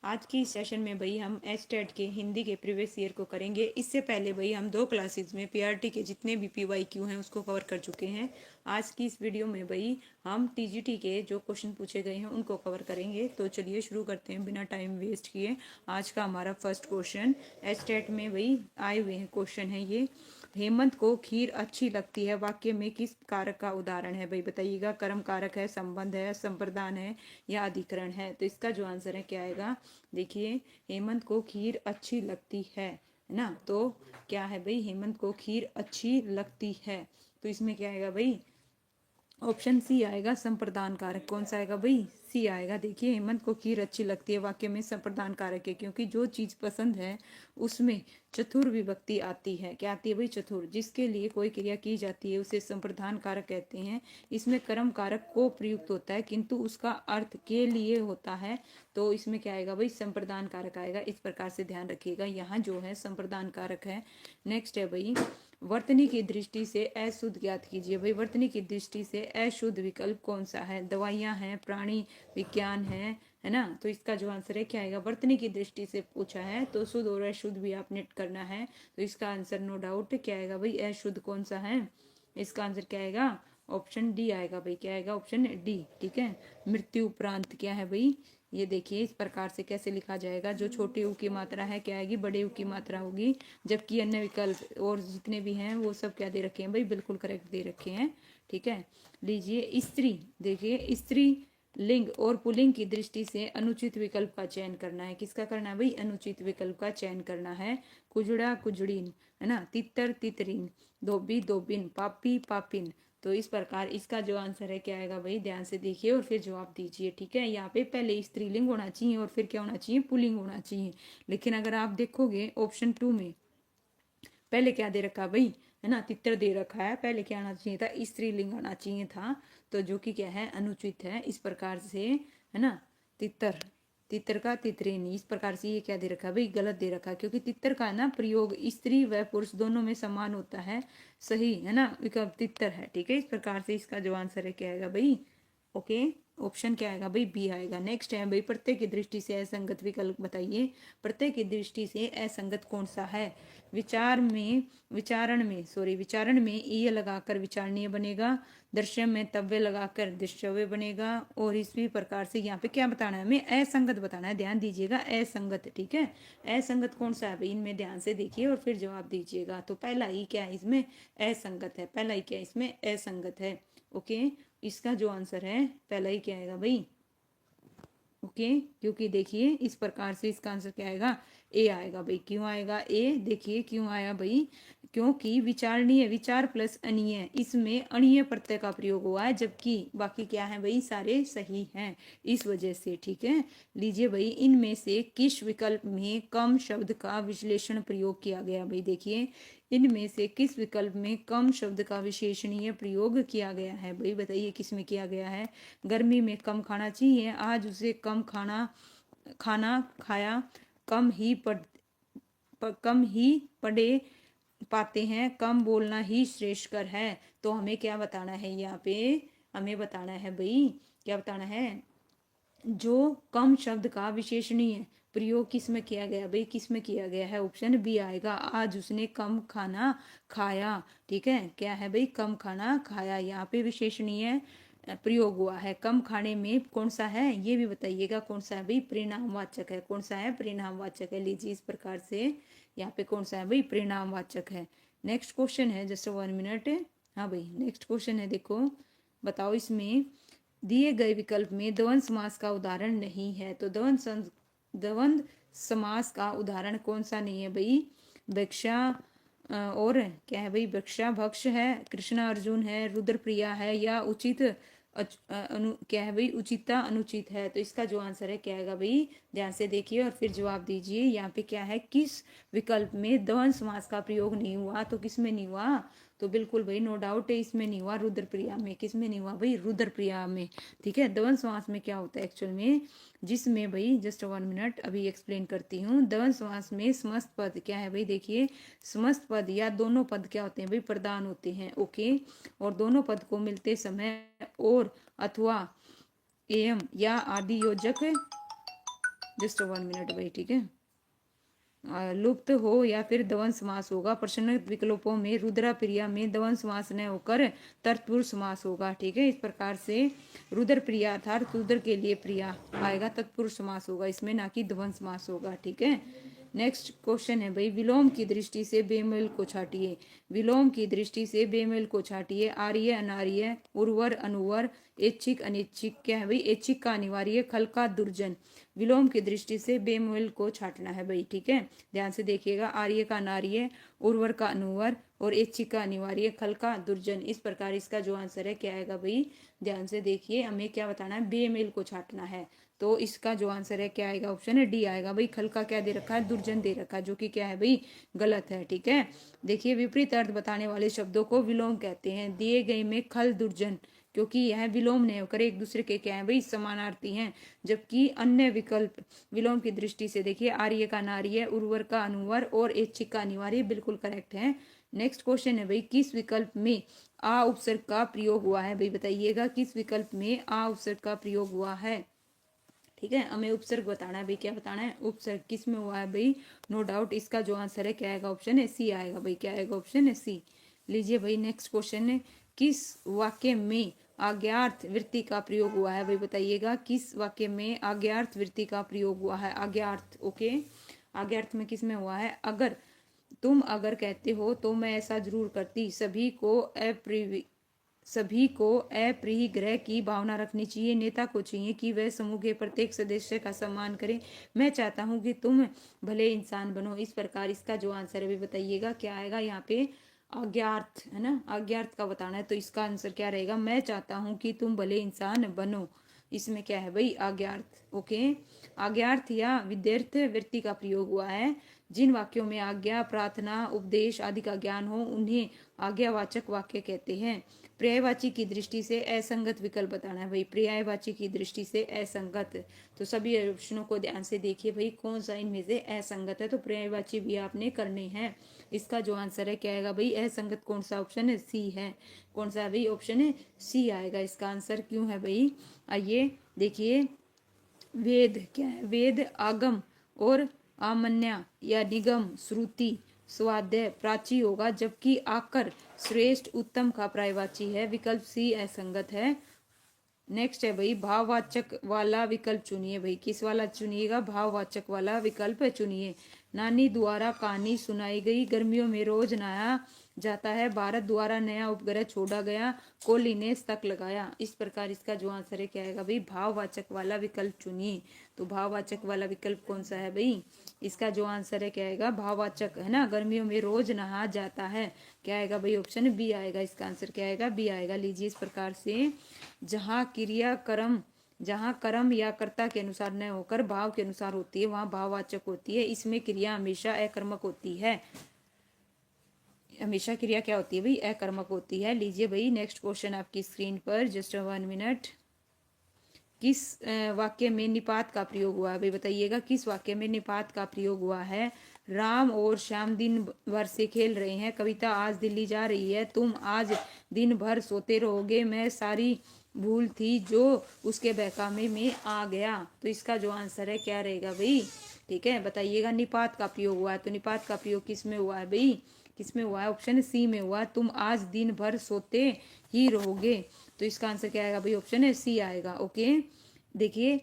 आज की इस सेशन में भाई हम एचटेट के हिंदी के प्रीवियस ईयर को करेंगे। इससे पहले भाई हम 2 क्लासेस में पीआरटी के जितने भी पीवाईक्यू हैं उसको कवर कर चुके हैं। आज की इस वीडियो में भाई हम टीजीटी के जो क्वेश्चन पूछे गए हैं उनको कवर करेंगे। तो चलिए शुरू करते हैं बिना टाइम वेस्ट किए। आज का हमारा फर्स्ट क्वेश्चन एचटेट में भाई आए हुए हैं क्वेश्चन है ये। हेमंत को खीर अच्छी लगती है वाक्य में किस कारक का उदाहरण है भाई बताइएगा। कर्म कारक है, संबंध है, संप्रदान है या अधिकरण है। तो इसका जो आंसर है क्या आएगा, देखिए हेमंत को खीर अच्छी लगती है ना। तो क्या है भाई, हेमंत को खीर अच्छी लगती है। तो इसमें क्या आएगा भाई, ऑप्शन सी आएगा संप्रदान कारक। कौन सा आएगा भाई, सी आएगा। देखिए हेमंत को खीर अच्छी लगती है वाक्य में संप्रदान कारक है, क्योंकि जो चीज पसंद है उसमें चतुर विभक्ति आती है। क्या आती है भाई, चतुर। जिसके लिए कोई क्रिया की जाती है उसे संप्रदान कारक कहते हैं। इसमें कर्म कारक को प्रयुक्त होता है किंतु उसका अर्थ के लिए होता है। तो इसमें क्या आएगा भाई, संप्रदान कारक आएगा। इस प्रकार से ध्यान रखिएगा, यहाँ जो है संप्रदान कारक है। नेक्स्ट है भाई, वर्तनी की दृष्टि से अशुद्ध ज्ञात कीजिए। भाई वर्तनी की दृष्टि से अशुद्ध विकल्प कौन सा है, दवाइयां हैं, प्राणी विज्ञान है ना। तो इसका जो आंसर है क्या आएगा, वर्तनी की दृष्टि से पूछा है तो शुद्ध और अशुद्ध भी आपने करना है। तो इसका आंसर नो डाउट क्या आएगा भाई, अशुद्ध कौन सा है। इसका आंसर क्या आएगा, ऑप्शन डी आएगा भाई। क्या आएगा, ऑप्शन डी। ठीक है, मृत्यु उपरांत क्या है भाई, ये देखिए इस प्रकार से कैसे लिखा जाएगा। जो छोटे ऊ की मात्रा है क्या आएगी, बड़े ऊ की मात्रा होगी। जबकि अन्य विकल्प और जितने भी हैं वो सब क्या दे रखे हैं भाई, बिल्कुल करेक्ट दे रखे हैं। ठीक है, लीजिए स्त्री। देखिए स्त्री लिंग और पुल्लिंग की दृष्टि से अनुचित विकल्प का चयन करना है। किसका करना है भाई, अनुचित विकल्प का चयन करना है। कुजड़ा कुजड़ीन है ना, तितर तितरीन, धोबी धोबिन, पापी पापिन। तो इस प्रकार इसका जो आंसर है क्या आएगा भाई, ध्यान से देखिए और फिर जवाब दीजिए। ठीक है, यहाँ पे पहले स्त्रीलिंग होना चाहिए और फिर क्या होना चाहिए, पुल्लिंग होना चाहिए। लेकिन अगर आप देखोगे ऑप्शन 2 में पहले क्या दे रखा भाई, है ना, तितर दे रखा है। पहले क्या आना चाहिए था, स्त्रीलिंग आना चाहिए था। तो जो कि क्या है, अनुचित है। इस प्रकार से है ना, तितर, तितर का तितरीन, इस प्रकार से ये क्या दे रखा है भाई, गलत दे रखा है। क्योंकि तितर का ना प्रयोग स्त्री व पुरुष दोनों में समान होता है। सही है ना, विकल्प तितर है। ठीक है, इस प्रकार से इसका जो आंसर है क्या आएगा भाई, ओके, ऑप्शन क्या आएगा भाई, बी आएगा। नेक्स्ट है भाई, प्रत्यय की दृष्टि से असंगत विकल्प बताइए। प्रत्यय की दृष्टि से असंगत कौन सा है। विचारण में ईय लगाकर विचारणीय बनेगा। दृश्य में तव्य लगाकर दृश्यव्य बनेगा। और इसी प्रकार से यहाँ पे क्या बताना है, हमें असंगत बताना है। ध्यान दीजिएगा, असंगत। ठीक है, असंगत कौन सा है भाई, इनमें ध्यान से देखिए और फिर जवाब दीजिएगा। तो पहला ही क्या है इसमें, असंगत है। पहला ही क्या है इसमें, असंगत है। ओके, इसका जो आंसर है पहला ही क्या आएगा भाई, ओके। क्योंकि देखिए इस प्रकार से इसका आंसर क्या आएगा, ए आएगा भाई। क्यों आएगा ए, देखिए क्यों आया भाई, क्योंकि विचारणीय, विचार प्लस अनीय, इसमें अणीय प्रत्यय का प्रयोग हुआ है। जबकि बाकी क्या है भाई, सारे सही हैं, इस वजह से। ठीक है, लीजिए भाई, इनमें से किस विकल्प में कम शब्द का विश्लेषण प्रयोग किया गया। भाई देखिए, इनमें से किस विकल्प में कम शब्द का विशेषणीय प्रयोग किया गया है। भाई बताइए किस में किया गया है। गर्मी में कम खाना चाहिए, आज उसे कम खाना खाना खाया, कम ही पढ़े पाते हैं, कम बोलना ही श्रेष्ठकर है। तो हमें क्या बताना है यहाँ पे, हमें बताना है भाई, क्या बताना है, जो कम शब्द का विशेषणीय प्रयोग किस में किया गया भाई, किस में किया गया है। ऑप्शन बी आएगा, आज उसने कम खाना खाया। ठीक है, क्या है भाई, कम खाना खाया। यहाँ पे विशेषणीय प्रयोग हुआ है। कम खाने में कौन सा है ये भी बताइएगा, कौन सा है भाई, परिणामवाचक है। कौन सा है, परिणामवाचक है। लीजिए इस प्रकार से यहाँ पे कौन सा है भाई, परिणामवाचक है। नेक्स्ट क्वेश्चन है, जस्ट 1 मिनट। हाँ भाई, नेक्स्ट क्वेश्चन है, देखो बताओ, इसमें दिए गए विकल्प में द्वंद्व समास का उदाहरण नहीं है। तो द्वंद्व समास का उदाहरण कौन सा नहीं है भाई, भिक्षा और क्या है भाई, भिक्षा भक्ष है, कृष्णा अर्जुन है, रुद्रप्रिया है, या उचित क्या है भाई, उचिता अनुचित है। तो इसका जो आंसर है क्या आएगा भाई, ध्यान से देखिए और फिर जवाब दीजिए। यहाँ पे क्या है, किस विकल्प में द्वंद्व समास का प्रयोग नहीं हुआ। तो किस में नहीं हुआ, तो बिल्कुल भाई नो डाउट है, इसमें नहीं हुआ, रुद्रप्रिया में। किस में नहीं हुआ भाई, रुद्रप्रिया में। ठीक है, द्वंद्व समास में क्या होता है एक्चुअल में, जिसमें भाई जस्ट 1 मिनट अभी एक्सप्लेन करती हूँ। द्वंद्व समास में समस्त पद क्या है भाई, देखिए समस्त पद या दोनों पद क्या होते हैं भाई, प्रधान होते हैं। ओके, और दोनों पद को मिलते समय और अथवा एवं या आदि योजक जस्ट 1 मिनट भाई, ठीक है। लुप्त हो या फिर द्वंद समास होगा। प्रश्न विकल्पों में रुद्रा प्रिया में द्वंद समास न होकर तत्पुरुष समास होगा, ठीक है। इस प्रकार से रुद्र प्रिया अर्थात रुद्र के लिए प्रिया आएगा, तत्पुरुष समास होगा इसमें, ना कि द्वंद समास होगा, ठीक है। नेक्स्ट क्वेश्चन है भाई, विलोम की दृष्टि से बेमेल को छाटिए। विलोम की दृष्टि से बेमेल को छाटिए। आर्य अनार्य, उर्वर अनुवर, ऐच्छिक अनैच्छिक। क्या है भाई? ऐच्छिक का अनिवार्य, खल का दुर्जन। विलोम की दृष्टि से बेमेल को छाटना है भाई, ठीक है। ध्यान से देखिएगा, आर्य का अनार्य, उर्वर का अनुवर और ऐच्छिक का अनिवार्य, खल का दुर्जन। इस प्रकार इसका जो आंसर है क्या आएगा भाई? ध्यान से देखिए, हमें क्या बताना है? बेमेल को छाटना है। तो इसका जो आंसर है क्या आएगा? ऑप्शन है डी आएगा भाई। खल का क्या दे रखा है? दुर्जन दे रखा है, जो कि क्या है भाई? गलत है, ठीक है। देखिए, विपरीत अर्थ बताने वाले शब्दों को विलोम कहते हैं। दिए गए में खल दुर्जन, क्योंकि यह विलोम नहीं होकर एक दूसरे के क्या है भाई? समानार्थी हैं। जबकि अन्य विकल्प विलोम की दृष्टि से देखिए, आर्य का नार्य, उर्वर का अनुवर और ऐच्छिक का अनिवार्य बिल्कुल करेक्ट है। नेक्स्ट क्वेश्चन है भाई, किस विकल्प में आ उपसर्ग का प्रयोग हुआ है? भाई बताइएगा, किस विकल्प में आ उपसर्ग का प्रयोग हुआ है? ठीक है, हमें उपसर्ग बताना है भाई। क्या बताना है? उपसर्ग किस में हुआ है भाई? नो डाउट इसका जो आंसर है क्या आएगा? ऑप्शन है सी आएगा भाई। क्या आएगा? ऑप्शन है सी। लीजिए भाई, नेक्स्ट क्वेश्चन है, किस वाक्य में आज्ञार्थ वृत्ति का प्रयोग हुआ है? भाई बताइएगा, किस वाक्य में आज्ञार्थ वृत्ति का प्रयोग हुआ है? आज्ञार्थ, ओके। आज्ञार्थ में किस में हुआ है? अगर तुम अगर कहते हो तो मैं ऐसा जरूर करती। सभी को अप्रिय ग्रह की भावना रखनी चाहिए। नेता को चाहिए कि वह समूह के प्रत्येक सदस्य का सम्मान करे। मैं चाहता हूं कि तुम भले इंसान बनो। इस प्रकार इसका जो आंसर है भी बताइएगा क्या आएगा? यहाँ पे अज्ञार्थ है ना, अज्ञार्थ का बताना है, तो इसका आंसर क्या रहेगा? मैं चाहता हूं कि तुम भले इंसान बनो। इसमें क्या है भाई? अज्ञार्थ, ओके। अज्ञार्थ या विद्यर्थ वृत्ति का प्रयोग हुआ है। जिन वाक्यों में आज्ञा, प्रार्थना, उपदेश आदि का ज्ञान हो उन्हें आज्ञावाचक वाक्य कहते हैं। पर्यायवाची की दृष्टि से असंगत विकल्प बताना है भाई। पर्यायवाची की दृष्टि से असंगत, तो सभी ऑप्शनों को ध्यान से देखिए भाई, कौन सा इनमें से असंगत है। तो पर्यायवाची भी आपने करने हैं। इसका जो आंसर है क्या आएगा भाई? असंगत कौन सा ऑप्शन है? सी है। कौन सा है भाई? ऑप्शन है सी आएगा इसका आंसर। क्यों है भाई? आइए देखिए, वेद क्या है? वेद आगम और आमन्या या निगम, श्रुति, स्वाध्याय, प्राची होगा, जबकि आकर श्रेष्ठ उत्तम का पर्यायवाची है। विकल्प सी असंगत है। नेक्स्ट है भाई, भाववाचक वाला विकल्प चुनिए भाई। किस वाला चुनिएगा? भाववाचक वाला विकल्प चुनिए। नानी द्वारा कहानी सुनाई गई, गर्मियों में रोज नहाया जाता है, भारत द्वारा नया उपग्रह छोड़ा गया, कोहली ने शतक लगाया। इस प्रकार इसका जो आंसर है क्या आएगा भाई? भाववाचक वाला विकल्प चुनिए। तो भाववाचक वाला विकल्प कौन सा है भाई? इसका जो आंसर है क्या आएगा? भाववाचक है ना, गर्मियों में रोज नहा जाता है। क्या आएगा भाई? ऑप्शन बी आएगा। इसका आंसर क्या आएगा? बी आएगा। लीजिए, इस प्रकार से जहाँ कर्म या कर्ता के अनुसार न होकर भाव के अनुसार होती है, वहां भाववाचक होती है। इसमें क्रिया हमेशा अकर्मक होती है। हमेशा क्रिया क्या होती है भाई? अकर्मक होती है। लीजिए भाई, नेक्स्ट क्वेश्चन आपकी स्क्रीन पर, जस्ट 1 मिनट। किस वाक्य में निपात का प्रयोग हुआ है? भाई बताइएगा, किस वाक्य में निपात का प्रयोग हुआ है? राम और श्याम दिन भर से खेल रहे हैं। कविता आज दिल्ली जा रही है। तुम आज दिन भर सोते रहोगे। मैं सारी भूल थी जो उसके बहकावे में आ गया। तो इसका जो आंसर है क्या रहेगा भाई? ठीक है, बताइएगा। निपात का प्रयोग हुआ है, तो निपात का प्रयोग किस में हुआ है भाई? किस में हुआ है? ऑप्शन सी में हुआ। तुम आज दिन भर सोते ही रहोगे। तो इसका आंसर क्या आएगा भाई? ऑप्शन है सी आएगा, ओके। देखिए,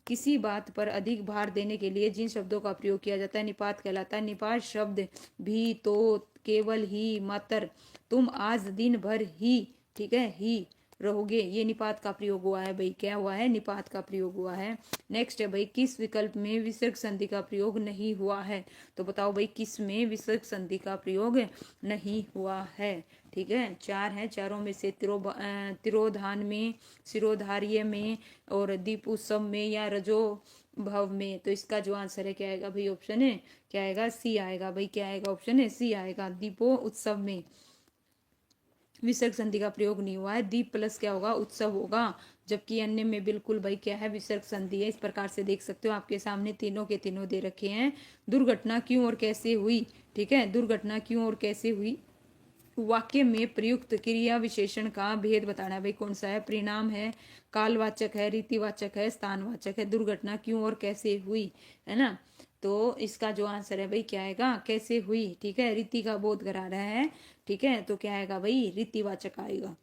किसी बात पर अधिक भार देने के लिए जिन शब्दों का प्रयोग किया जाता है निपात कहलाता है। निपात शब्द भी, तो, केवल, ही, मात्र, तुम आज दिन भर ही, ठीक है, ही रहोगे, ये निपात का प्रयोग हुआ है भाई। क्या हुआ है? निपात का प्रयोग हुआ है। नेक्स्ट है भाई, किस विकल्प में विसर्ग संधि का प्रयोग नहीं हुआ है? तो बताओ भाई, किस में विसर्ग संधि का प्रयोग नहीं हुआ है? ठीक है, चार है, चारों में से तिरोधान में, सिरोधार्य में और दीप उत्सव में या रजो भव में। तो इसका जो आंसर है क्या आएगा भाई? ऑप्शन है क्या आएगा? सी आएगा भाई। क्या आएगा? ऑप्शन है सी आएगा। दीपो उत्सव में विसर्ग संधि का प्रयोग नहीं हुआ है। दीप प्लस क्या होगा? उत्सव होगा। जबकि अन्य में बिल्कुल भाई क्या है? विसर्ग संधि है। इस प्रकार से देख सकते हो, आपके सामने तीनों के तीनों दे रखे हैं। दुर्घटना क्यों और कैसे हुई? ठीक है, दुर्घटना क्यों और कैसे हुई वाक्य में प्रयुक्त क्रिया विशेषण का भेद बताना है भाई। कौन सा है? परिणाम है, कालवाचक है, रीतिवाचक है, स्थानवाचक है। दुर्घटना क्यों और कैसे हुई, है ना। तो इसका जो आंसर है भाई क्या आएगा? कैसे हुई। ठीक है, रीति का बोध करा रहा है। ठीक है, तो क्या आएगा भाई? रीतिवाचक आएगा।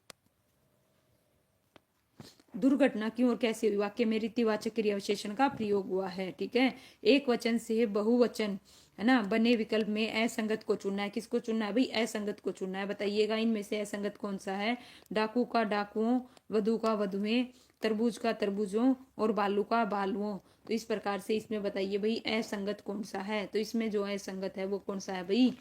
दुर्घटना क्यों और कैसे हुई, वाक्य में रीतिवाचक क्रिया विशेषण का प्रयोग हुआ है। ठीक है, एक वचन से बहुवचन, है ना, बने विकल्प में असंगत को चुनना है। किसको चुनना है भाई? असंगत को चुनना है। बताइएगा इनमें से असंगत कौन सा है? डाकू का डाकुओं, वधु का वधुएं, तरबूज का तरबूजों और बालू का बालुओं। तो इस प्रकार से इसमें बताइए भाई असंगत कौन सा है। तो इसमें जो असंगत है वो कौन सा है भाई,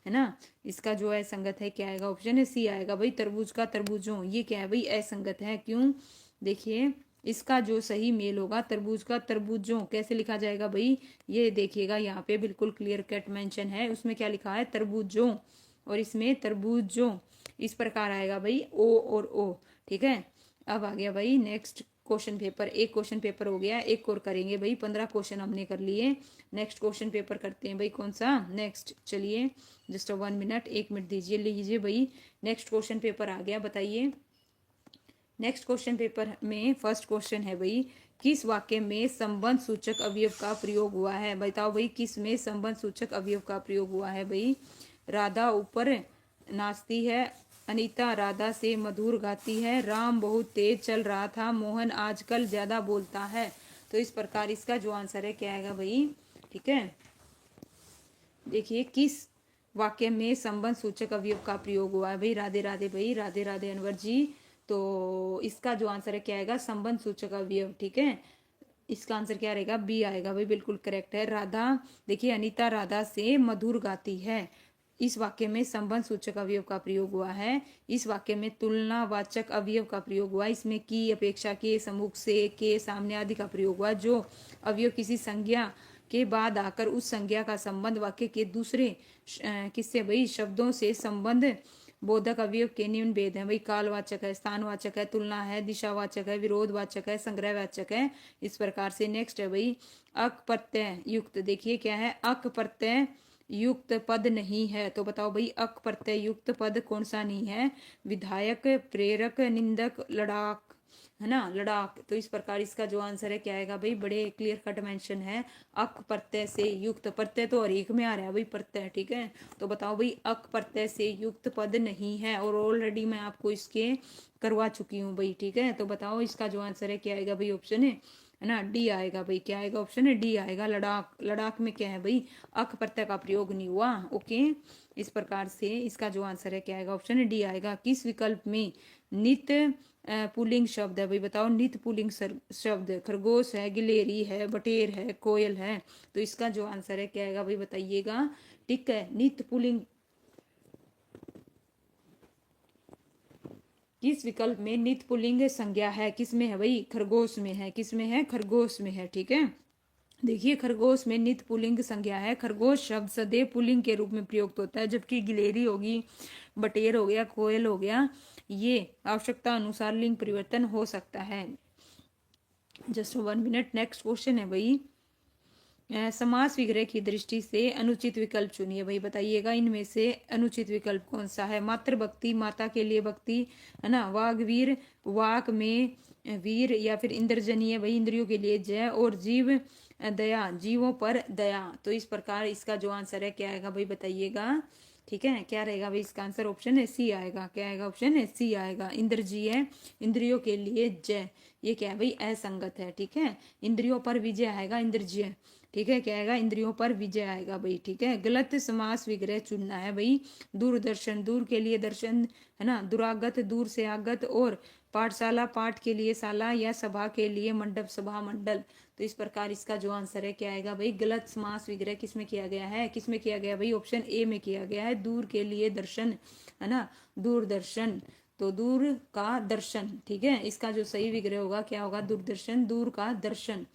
है ना। इसका जो असंगत है क्या आएगा? ऑप्शन है सी आएगा भाई, तरबूज का तरबूजों। ये क्या है भाई? असंगत है। क्यों? देखिए, इसका जो सही मेल होगा तरबूज का तरबूजों, कैसे लिखा जाएगा भाई? ये देखिएगा यहाँ पे बिल्कुल क्लियर कट मेंशन है, उसमें क्या लिखा है? तरबूजों, और इसमें तरबूजों। इस प्रकार आएगा भाई, ओ और ओ। ठीक है, अब आ गया भाई नेक्स्ट क्वेश्चन पेपर। एक क्वेश्चन पेपर हो गया, एक और करेंगे भाई। 15 क्वेश्चन हमने कर लिए। नेक्स्ट क्वेश्चन पेपर करते हैं भाई। कौन सा नेक्स्ट? चलिए जस्ट 1 मिनट, 1 मिनट दीजिए, लीजिए भाई। नेक्स्ट क्वेश्चन पेपर आ गया, बताइए। नेक्स्ट क्वेश्चन पेपर में फर्स्ट क्वेश्चन है भाई, किस वाक्य में संबंध सूचक अवयव का प्रयोग हुआ है? बताओ भाई, किस में संबंध सूचक अवयव का प्रयोग हुआ है भाई? राधा ऊपर नाचती है, अनीता राधा से मधुर गाती है, राम बहुत तेज चल रहा था, मोहन आजकल ज्यादा बोलता है। तो इस प्रकार इसका जो आंसर है क्या आएगा भाई? ठीक है, देखिए किस वाक्य में संबंध सूचक अवयव का प्रयोग हुआ है भाई? राधे राधे भाई, राधे राधे अनवर जी। तो इसका जो आंसर है क्या आएगा? संबंध सूचक अवयव। ठीक है, इसका आंसर क्या रहेगा? बी आएगा भाई, बिल्कुल करेक्ट है। राधा, देखिए अनीता राधा से मधुर गाती है, इस वाक्य में संबंध सूचक अवयव का प्रयोग हुआ है। इस वाक्य में तुलनावाचक अवयव का प्रयोग हुआ है। इसमें की, अपेक्षा के, सम्मुख से, के, सामने आदि का प्रयोग हुआ। जो अवयव किसी संज्ञा के बाद आकर उस संज्ञा का संबंध वाक्य के दूसरे किससे भाई? शब्दों से संबंध बोधक अवयव के निम्न भेद है भाई। कालवाचक है, स्थानवाचक है, तुलना है, दिशावाचक है, विरोधवाचक है, संग्रहवाचक है। इस प्रकार से नेक्स्ट है भाई, अक प्रत्यय युक्त। देखिए क्या है? अक प्रत्यय युक्त पद नहीं है। तो बताओ भाई, अक प्रत्यय युक्त पद कौन सा नहीं है? विधायक, प्रेरक, निंदक, लड़ाक, है ना, लड़ाक। तो इस प्रकार इसका जो आंसर है क्या आएगा भाई? बड़े क्लियर कट मेंशन है, अक प्रत्यय से युक्त। प्रत्यय तो हर एक में आ रहा है भाई, प्रत्यय। ठीक है, तो बताओ भाई, अक प्रत्यय से युक्त पद नहीं है, और ऑलरेडी मैं आपको इसके करवा चुकी हूँ भाई। ठीक है, तो बताओ इसका जो आंसर है क्या आएगा भाई? ऑप्शन है ना, डी आएगा भाई। क्या आएगा? ऑप्शन है डी आएगा, लड़ाक। लड़ाक में क्या है भाई? अक प्रत्यय का प्रयोग नहीं हुआ। ओके, इस प्रकार से इसका जो आंसर है क्या आएगा? ऑप्शन है डी आएगा। किस विकल्प में नित्य पुल्लिंग शब्द है भाई? बताओ, नित्य पुल्लिंग शब्द खरगोश है, गिलेरी है, बटेर है, कोयल है। तो इसका जो आंसर है क्या आएगा भाई? बताइएगा। ठीक है, नित्य पुल्लिंग किस विकल्प में नित्य पुल्लिंग संज्ञा है? किस में है भाई? खरगोश में है। किस में है? खरगोश में है। ठीक है, देखिए खरगोश में नित्य पुल्लिंग संज्ञा है। खरगोश शब्द सदैव पुल्लिंग के रूप में प्रयुक्त होता है, जबकि गिलेरी होगी, बटेर हो गया, कोयल हो गया, ये आवश्यकता अनुसार लिंग परिवर्तन हो सकता है। Just 1 minute. नेक्स्ट क्वेश्चन है भाई, समास विग्रह की दृष्टि से अनुचित विकल्प चुनिए भाई। बताइएगा इनमें से अनुचित विकल्प कौन सा है? मातृ भक्ति, माता के लिए भक्ति, है ना, वाग्वीर, वाक में वीर, या फिर इंद्रजनीय भाई, इंद्रियों के लिए जय, और जीव दया, जीवों पर दया। तो इस प्रकार इसका जो आंसर है क्या आएगा भाई? बताइएगा। ठीक है, क्या रहेगा भाई इसका आंसर? ऑप्शन है सी आएगा। क्या आएगा? ऑप्शन है सी आएगा, इंद्रजीय, इंद्रियों के लिए जय। ये क्या है भाई? असंगत है। ठीक है, इंद्रियों पर विजय आएगा, इंद्रजीय। ठीक है, क्या आएगा? इंद्रियों पर विजय आएगा भाई। ठीक है, गलत समास विग्रह चुनना है भाई। दूरदर्शन, दूर के लिए दर्शन, है ना, दुरागत, दूर से आगत, और पाठशाला, पाठ के लिए शाला, या सभा के लिए मंडप, सभा, मंडल। तो इस प्रकार इसका जो आंसर है क्या आएगा भाई? गलत समास विग्रह किसमें किया गया है? किसमें किया गया भाई? ऑप्शन ए में किया गया है, दूर के लिए दर्शन, है ना, दूरदर्शन। तो दूर का दर्शन। ठीक है, इसका जो सही विग्रह होगा क्या होगा? दूरदर्शन, दूर का दर्शन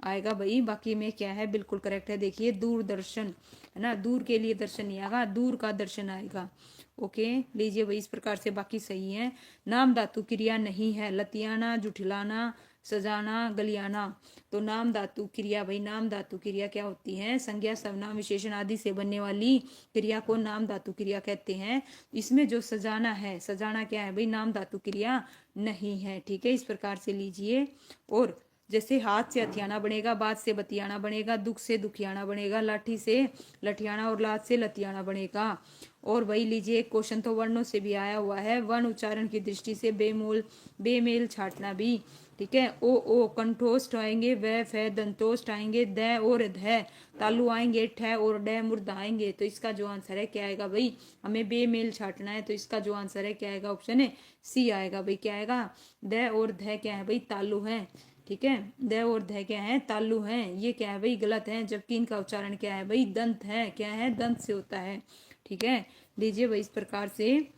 आएगा भाई। बाकी में क्या है? बिल्कुल करेक्ट है। देखिए दूरदर्शन, है ना, दूर के लिए दर्शन नहीं आएगा, दूर का दर्शन आएगा। ओके, लीजिए भाई, इस प्रकार से बाकी सही है। नाम धातु क्रिया नहीं है। लतियाना, जुठिलाना, सजाना, गलियाना। तो नाम धातु क्रिया, भाई नाम धातु क्रिया क्या होती है? संज्ञा, सर्वनाम, विशेषण आदि से बनने वाली क्रिया को नाम धातु क्रिया कहते हैं। इसमें जो सजाना है, सजाना क्या है भाई? नाम धातु क्रिया नहीं है, ठीक है। इस प्रकार से लीजिए। और जैसे हाथ से हथियाना बनेगा, बात से बतियाना बनेगा, दुख से दुखियाना बनेगा, लाठी से लठियाना और लात से लतियाना बनेगा। और वही लीजिए, एक क्वेश्चन तो वर्णों से भी आया हुआ है। वर्ण उच्चारण की दृष्टि से बेमेल छाटना भी, ठीक है। ओ कंठोष्ठ आएंगे, व फ दंतोष्ठ आएंगे, द और ध तालु आएंगे, ठ और ड मूर्ध आएंगे। तो इसका जो आंसर है क्या आएगा भाई? हमें बेमेल छाटना है, तो इसका जो आंसर है क्या आएगा? ऑप्शन है सी आएगा भाई। क्या आएगा? द और ध क्या है भाई? तालु है, ठीक है। द और ध क्या है? तालु है। ये क्या है भाई? गलत है, जबकि इनका उच्चारण क्या है भाई? दंत है। क्या है? दंत से होता है, ठीक है। लीजिए भाई, इस प्रकार से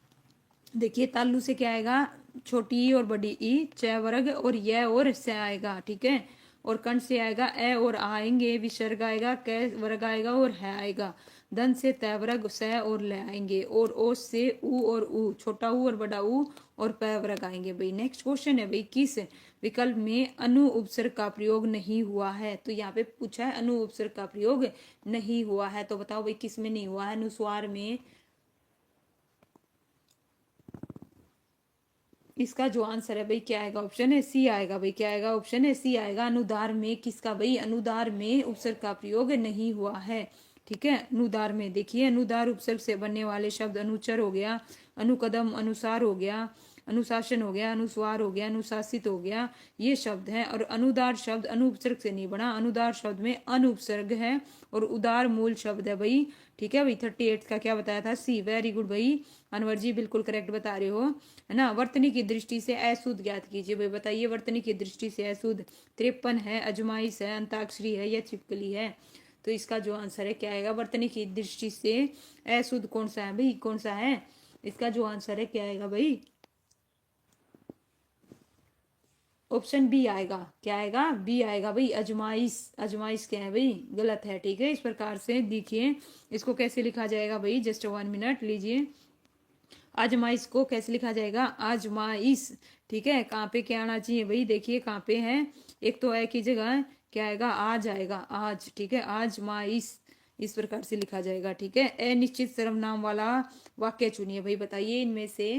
देखिए, तालु से क्या आएगा? छोटी ई और बड़ी ई, च वर्ग और य और स आएगा, ठीक है। और कंठ से आएगा ए और आ आएंगे, विसर्ग आएगा, क वर्ग आएगा और है आएगा। दंत से त वर्ग, स और ल आएंगे। और ओस से उ और उ, छोटा उ और बड़ा उ और प वर्ग आएंगे भाई। नेक्स्ट क्वेश्चन है भाई, किस विकल्प में अनु उपसर्ग का प्रयोग नहीं हुआ है? तो यहाँ पे पूछा है अनु उपसर्ग का प्रयोग नहीं हुआ है, तो बताओ भाई किस में नहीं हुआ है? अनुस्वार में। इसका जो आंसर है भाई क्या आएगा? ऑप्शन है सी आएगा भाई। क्या आएगा? ऑप्शन है सी आएगा। अनुदार में किसका भाई? अनुदार में उपसर्ग का प्रयोग नहीं हुआ है, ठीक है। अनुदार में देखिए, अनुदार उपसर्ग से बनने वाले शब्द अनुचर हो गया, अनुकदम, अनुसार हो गया, अनुशासन हो गया, अनुस्वार हो गया, अनुशासित हो गया, ये शब्द हैं। और अनुदार शब्द अनुपसर्ग से नहीं बना, अनुदार शब्द में अनुपसर्ग है और उदार मूल शब्द है भाई, ठीक है भाई। 38 का क्या बताया था? सी। वेरी गुड भाई, अनवर जी बिल्कुल करेक्ट बता रहे हो, है ना। वर्तनी की दृष्टि से अशुद्ध ज्ञात कीजिए भाई, बताइए वर्तनी की दृष्टि से अशुद्ध। 53 है, अजमाइश है, अंताक्षरी है या छिपकली है? तो इसका जो आंसर है क्या आएगा? वर्तनी की दृष्टि से अशुद्ध कौन सा है भाई? कौन सा है? इसका जो आंसर है क्या आएगा भाई? ऑप्शन बी आएगा। क्या आएगा? बी आएगा भाई, अजमाइश। अजमाइश क्या है भाई? गलत है, ठीक है। इस प्रकार से देखिए, इसको कैसे लिखा जाएगा भाई? जस्ट 1 मिनट लीजिए। आजमाइश को कैसे लिखा जाएगा? आजमाइश, ठीक है। कहाँ पे क्या आना चाहिए भाई? देखिए कहाँ पे है, एक तो है की जगह क्या आएगा? आज आएगा, आज, ठीक है। आजमाइश इस प्रकार से लिखा जाएगा, ठीक है। अनिश्चित सर्वनाम वाला वाक्य चुनिए भाई, बताइए इनमें से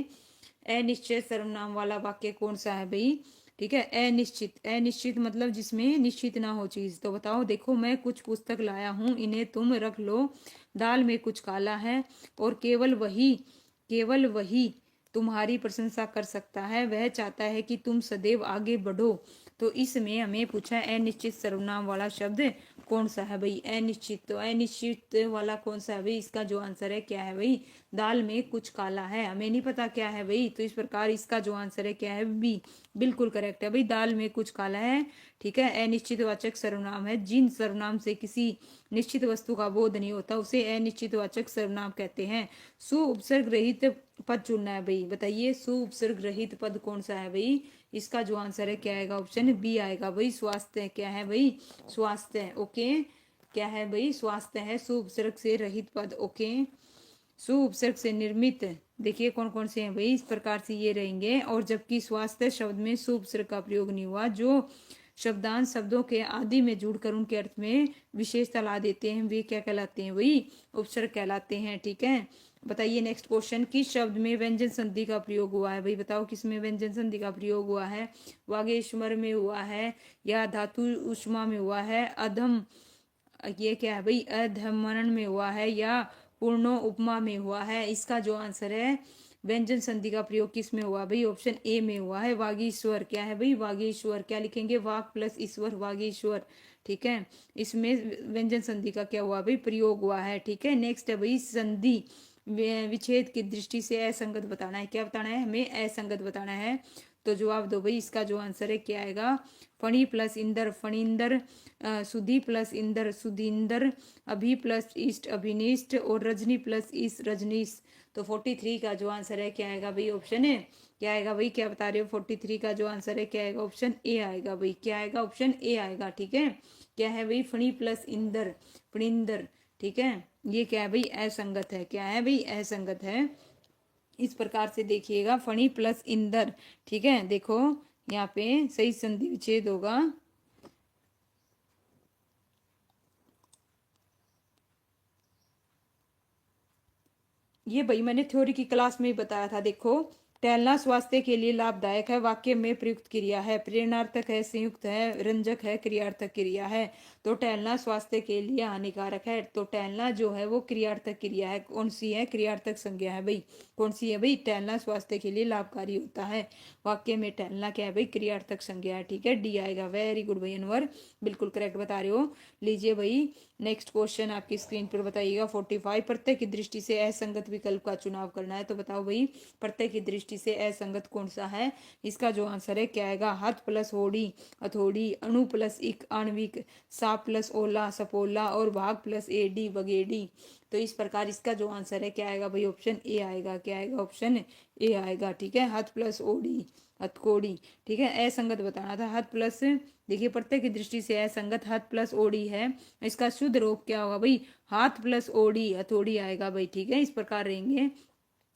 अनिश्चित सर्वनाम वाला वाक्य कौन सा है भाई? ठीक है, अनिश्चित। अनिश्चित मतलब जिसमें निश्चित ना हो चीज। तो बताओ, देखो मैं कुछ पुस्तक लाया हूं, इन्हें तुम रख लो, दाल में कुछ काला है और केवल वही तुम्हारी प्रशंसा कर सकता है, वह चाहता है कि तुम सदैव आगे बढ़ो। तो इसमें हमें पूछा है अनिश्चित सर्वनाम वाला शब्द कौन सा है भाई? अनिश्चित। तो अनिश्चित वाला कौन सा है भाई? इसका जो आंसर है क्या है भाई? दाल में कुछ काला है। हमें नहीं पता क्या है भाई, तो इस प्रकार इसका जो आंसर है क्या है? बी, बिल्कुल करेक्ट है भाई, दाल में कुछ काला है, ठीक है। अनिश्चितवाचक सर्वनाम है। जिन सर्वनाम से किसी निश्चित वस्तु का बोध नहीं होता उसे अनिश्चितवाचक सर्वनाम कहते हैं। सु उपसर्ग रहित पद चुनना है भाई, बताइए सु उपसर्ग रहित पद कौन सा है भाई? इसका जो आंसर है क्या आएगा? ऑप्शन बी आएगा भाई, स्वास्थ्य। क्या है भाई? स्वास्थ्य, ओके। क्या है भाई? स्वास्थ्य है, सु उपसर्ग से रहित पद, ओके। सु उपसर्ग से निर्मित देखिए कौन कौन से हैं भाई? इस प्रकार से ये रहेंगे। और जबकि स्वास्थ्य शब्द में सु उपसर्ग का प्रयोग नहीं हुआ, जो शब्दांश शब्दों के आदि में जुड़कर उनके अर्थ में विशेषता ला देते हैं, वे क्या कहलाते हैं? वही उपसर्ग कहलाते हैं, ठीक है। बताइए नेक्स्ट क्वेश्चन, किस शब्द में व्यंजन संधि का प्रयोग हुआ है भाई? बताओ किस में व्यंजन संधि का प्रयोग हुआ है? वागेश्वर में हुआ है या धातु उष्मा में हुआ है, अधम ये क्या है भाई? अधमरण में हुआ है या पूर्णो उपमा में हुआ है? इसका जो आंसर है व्यंजन संधि का प्रयोग किस में हुआ भाई? ऑप्शन ए में हुआ है, वागीश्वर। क्या है भाई? वागीश्वर। क्या लिखेंगे? वाग प्लस ईश्वर, वागीश्वर, ठीक है। इसमें व्यंजन संधि का क्या हुआ भाई? प्रयोग हुआ है, ठीक है। नेक्स्ट है भाई संधि विच्छेद की दृष्टि से असंगत बताना है। क्या बताना है हमें? असंगत बताना है। तो जवाब दो भाई, इसका जो आंसर है क्या आएगा? फणी प्लस इंदर, फणिंदर, सुधी प्लस इंदर, सुधींदर, अभी प्लस ईस्ट, अभिनिष्ट, और रजनी प्लस ईस्ट, रजनीश। तो 43 का जो आंसर है क्या आएगा भाई? ऑप्शन है क्या आएगा भाई? क्या बता रहे हो? 43 का जो आंसर है क्या आएगा? ऑप्शन ए आएगा भाई। क्या आएगा? ऑप्शन ए आएगा, ठीक है। क्या है भाई? फणी प्लस इंदर, फणिंदर, ठीक है। ये क्या है भाई? असंगत है। क्या है भाई? असंगत है। इस प्रकार से देखिएगा, फणी प्लस इंदर, ठीक है। देखो यहाँ पे सही संधि विच्छेद होगा। ये भाई मैंने थ्योरी की क्लास में ही बताया था। देखो, टहलना स्वास्थ्य के लिए लाभदायक है, वाक्य में प्रयुक्त क्रिया है, प्रेरणार्थक है, संयुक्त है, रंजक है, क्रियार्थक क्रिया है। तो टहलना स्वास्थ्य के लिए हानिकारक है। तो टहलना जो है वो क्रियार्थक क्रिया है। कौन सी है? क्रियार्थक संज्ञा है भाई। कौन सी है भाई? टहलना स्वास्थ्य के लिए लाभकारी होता है। वाक्य में टहलना क्या है भाई? क्रियार्थक संज्ञा है। ठीक है, डी आएगा। वेरी गुड भाई अनवर, बिल्कुल करेक्ट बता रहे हो। लीजिए भाई नेक्स्ट क्वेश्चन आपकी स्क्रीन पर बताइएगा 45। प्रत्यय की दृष्टि से असंगत विकल्प का चुनाव करना है। तो बताओ भाई, प्रत्यय की दृष्टि से असंगत कौन सा है? इसका जो आंसर है क्या आएगा? हथ प्लस होड़ी हथौड़ी, अणु प्लस इक आणविक, सांप प्लस ओला सपोला और भाग प्लस एडी बगेडी। तो इस प्रकार इसका जो आंसर है क्या आएगा भाई? ऑप्शन ए आएगा। क्या आएगा? ऑप्शन ए आएगा। ठीक है, हथ प्लस ओडी हथकौड़ी। ठीक है, असंगत बताना था। हथ प्लस, देखिए प्रत्यय की दृष्टि से असंगत हथ प्लस ओडी है। इसका शुद्ध रूप क्या होगा भाई? हाथ प्लस ओडी हथौड़ी आएगा भाई। ठीक है, इस प्रकार रहेंगे।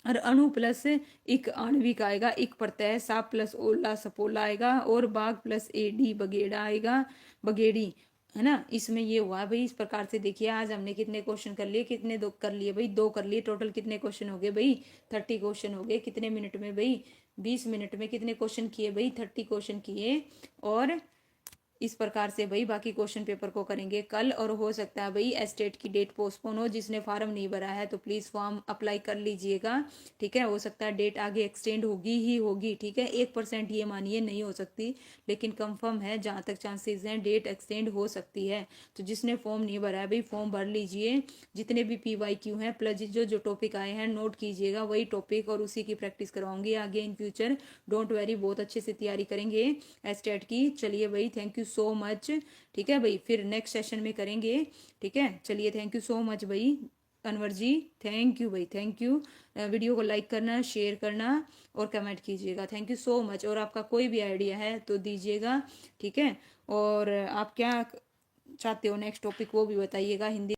और अणु प्लस इक आणविक आएगा, इक प्रत्यय, साप प्लस ओला सपोला आएगा और बाघ प्लस एडी बगेड़ा आएगा, बगेड़ी, है ना। इसमें ये हुआ भाई। इस प्रकार से देखिए आज हमने कितने क्वेश्चन कर लिए? कितने दो कर लिए भाई? दो कर लिए। टोटल कितने क्वेश्चन हो गए भाई? 30 क्वेश्चन हो गए। कितने मिनट में भाई? 20 मिनट में कितने क्वेश्चन किए भाई? 30 क्वेश्चन किए। और इस प्रकार से भाई बाकी क्वेश्चन पेपर को करेंगे कल। और हो सकता है भाई एस्टेट की डेट पोस्टपोन हो। जिसने फॉर्म नहीं भरा है तो प्लीज फॉर्म अप्लाई कर लीजिएगा। ठीक है, हो सकता है डेट आगे एक्सटेंड होगी ही होगी। ठीक है, 1% ये मानिए नहीं हो सकती, लेकिन कंफर्म है जहां तक चांसेस हैं डेट एक्सटेंड हो सकती है। तो जिसने फॉर्म नहीं भरा है भाई फॉर्म भर लीजिए। जितने भी PYQ हैं प्लस जो टॉपिक आए हैं नोट कीजिएगा वही टॉपिक, और उसी की प्रैक्टिस करवाऊंगी आगे इन फ्यूचर। डोंट वेरी, बहुत अच्छे से तैयारी करेंगे एस्टेट की। चलिए भाई, थैंक यू सो मच। ठीक है भाई, फिर नेक्स्ट सेशन में करेंगे। ठीक है, चलिए थैंक यू सो मच भाई अनवर जी। थैंक यू भाई, थैंक यू। वीडियो को लाइक करना, शेयर करना और कमेंट कीजिएगा। Thank you so much. और आपका कोई भी आइडिया है तो दीजिएगा। ठीक है, और आप क्या चाहते हो नेक्स्ट टॉपिक वो भी बताइएगा। हिंदी